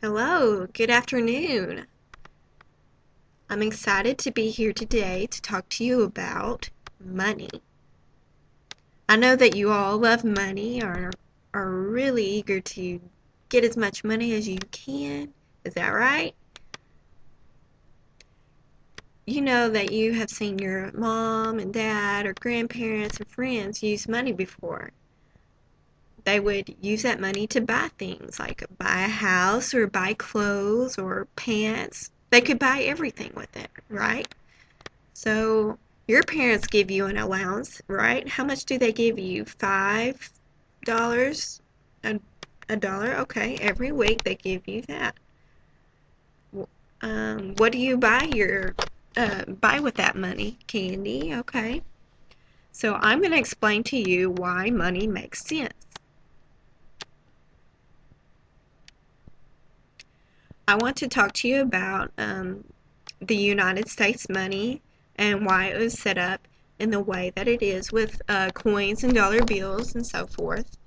Hello, good afternoon. I'm excited to be here today to talk to you about money. I know that you all love money or are really eager to get as much money as you can. Is that right? You know that you have seen your mom and dad or grandparents and friends use money before. They would use that money to buy things like buy a house or buy clothes or pants. They could buy everything with it, right? So your parents give you an allowance, right? How much do they give you? $5? A, a dollar? Okay, every week they give you that. What do you buy with that money? Candy, okay. So I'm going to explain to you why money makes sense. I want to talk to you about the United States money and why it was set up in the way that it is with coins and dollar bills and so forth.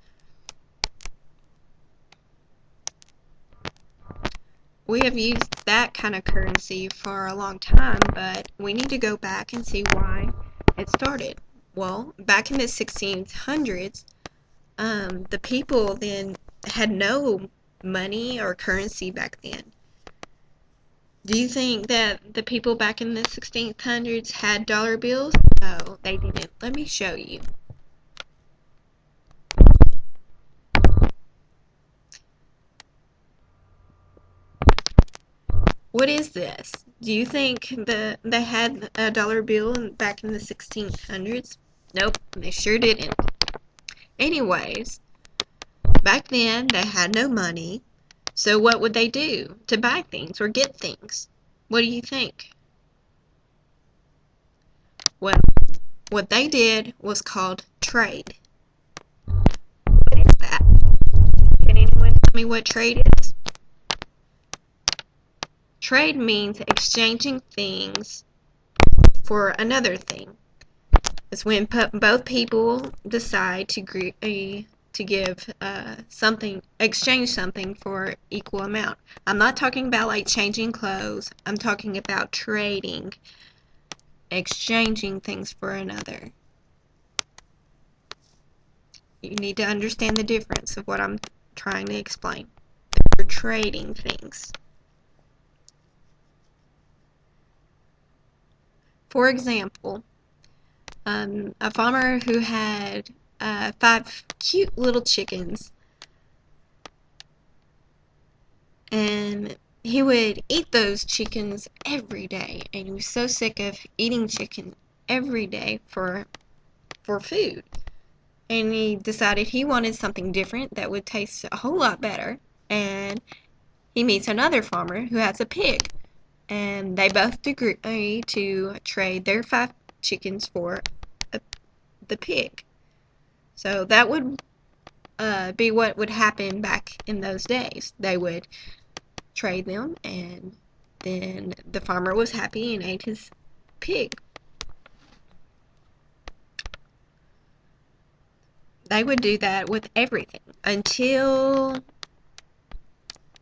We have used that kind of currency for a long time, but we need to go back and see why it started. Well, back in the 1600s, the people then had no money or currency back then. Do you think that the people back in the 1600s had dollar bills? No, they didn't. Let me show you. What is this? Do you think they had a dollar bill back in the 1600s? Nope, they sure didn't. Anyways, back then they had no money, so what would they do to buy things or get things? What do you think? Well, what they did was called trade. What is that? Can anyone tell me what trade is? Trade means exchanging things for another thing. It's when both people decide to give exchange something for equal amount. I'm not talking about like changing clothes. I'm talking about trading, exchanging things for another. You need to understand the difference of what I'm trying to explain. You're trading things. For example, a farmer who had 5 cute little chickens, and he would eat those chickens every day, and he was so sick of eating chicken every day for food, and he decided he wanted something different that would taste a whole lot better. And he meets another farmer who has a pig, and they both agree to trade their 5 chickens for the pig. So that would be what would happen back in those days. They would trade them, and then the farmer was happy and ate his pig. They would do that with everything until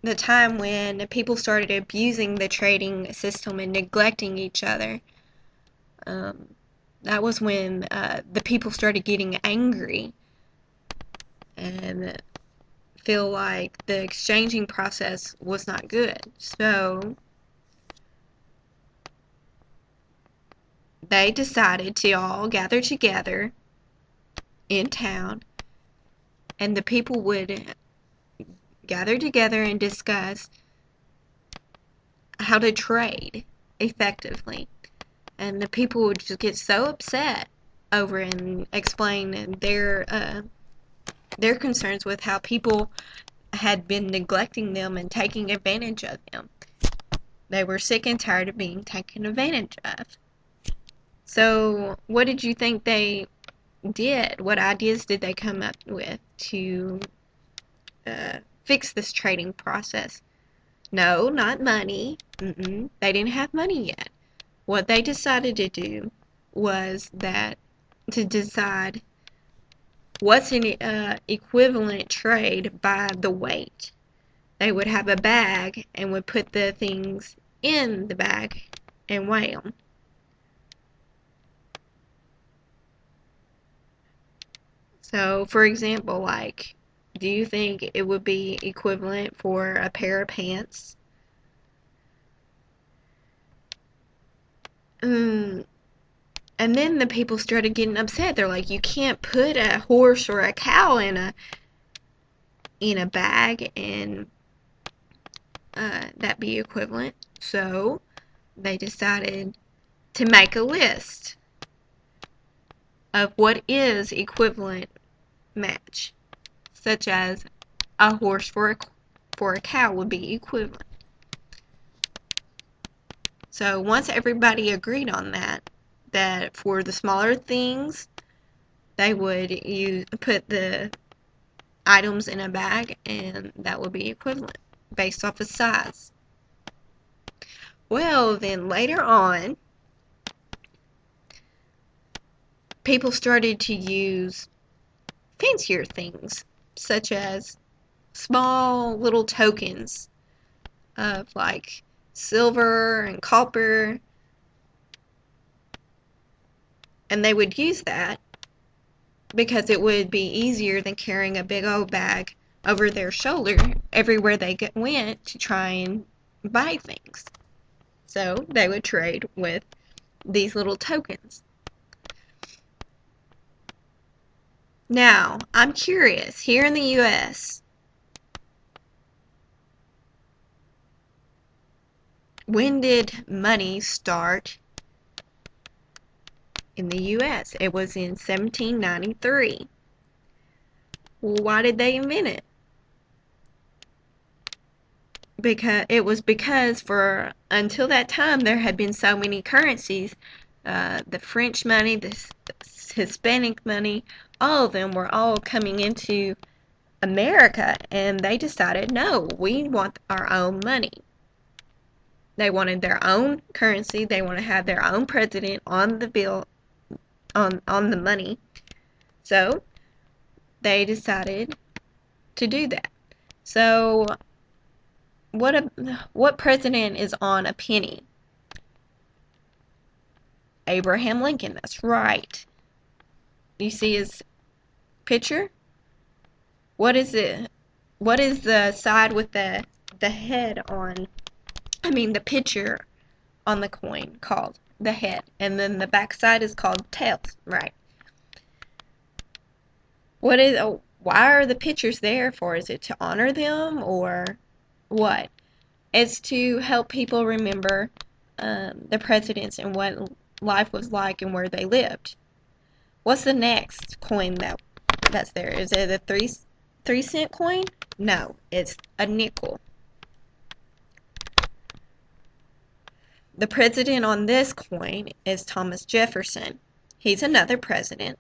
the time when people started abusing the trading system and neglecting each other. That was when the people started getting angry and feel like the exchanging process was not good. So they decided to all gather together in town, and the people would gather together and discuss how to trade effectively. And the people would just get so upset over and explain their concerns with how people had been neglecting them and taking advantage of them. They were sick and tired of being taken advantage of. So, what did you think they did? What ideas did they come up with to fix this trading process? No, not money. They didn't have money yet. What they decided to do was that to decide what's an equivalent trade by the weight. they would have a bag and would put the things in the bag and weigh them. So, for example, like, do you think it would be equivalent for a pair of pants? Mm, and then the people started getting upset. They're like, you can't put a horse or a cow in a bag and that be equivalent. So they decided to make a list of what is equivalent match, such as a horse for a cow would be equivalent. So once everybody agreed on that for the smaller things, they would put the items in a bag and that would be equivalent based off of size. Well, then later on, people started to use fancier things, such as small little tokens of like silver and copper, and they would use that because it would be easier than carrying a big old bag over their shoulder everywhere they went to try and buy things. So they would trade with these little tokens. Now, I'm curious, here in the US, when did money start in the US? It was in 1793. Why did they invent it? Because for until that time there had been so many currencies, the French money, the Hispanic money, all of them were all coming into America, and they decided, no, we want our own money. They wanted their own currency. They want to have their own president on the bill, on the money. So they decided to do that. So what president is on a penny? Abraham Lincoln. That's right. You see his picture? What is it? What is the side with the head on? I mean the picture on the coin called the head, and then the back side is called tails, right? Why are the pictures there for? Is it to honor them or what? It's to help people remember the presidents and what life was like and where they lived. What's the next coin that's there? Is it a 3 cent coin? No, it's a nickel. The president on this coin is Thomas Jefferson. He's another president.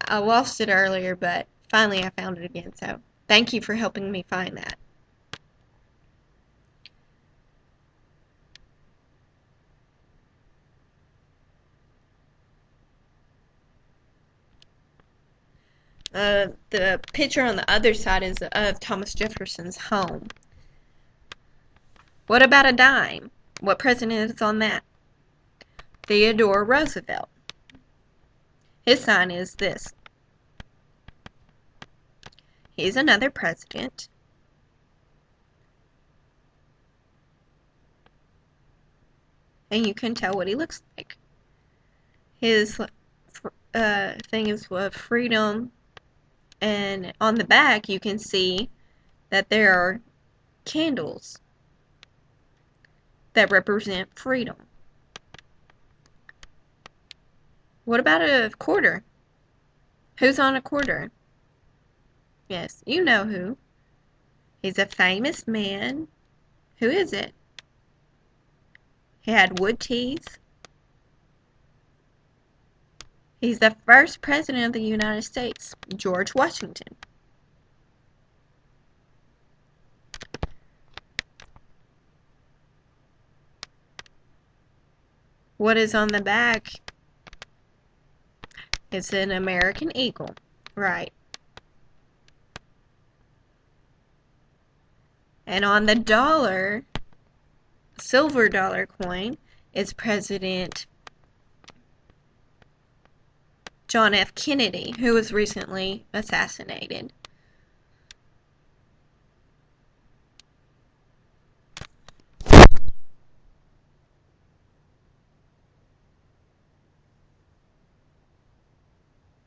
I lost it earlier, but finally I found it again, so thank you for helping me find that. The picture on the other side is of Thomas Jefferson's home. What about a dime? What president is on that? Theodore Roosevelt. His sign is this. He's another president. And you can tell what he looks like. His thing is freedom, and on the back you can see that there are candles that represent freedom. What about a quarter? Who's on a quarter? Yes, you know who. He's a famous man. Who is it? He had wood teeth. He's the first president of the United States, George Washington. What is on the back? It's an American eagle. Right. And on the dollar, silver dollar coin, is President John F. Kennedy, who was recently assassinated.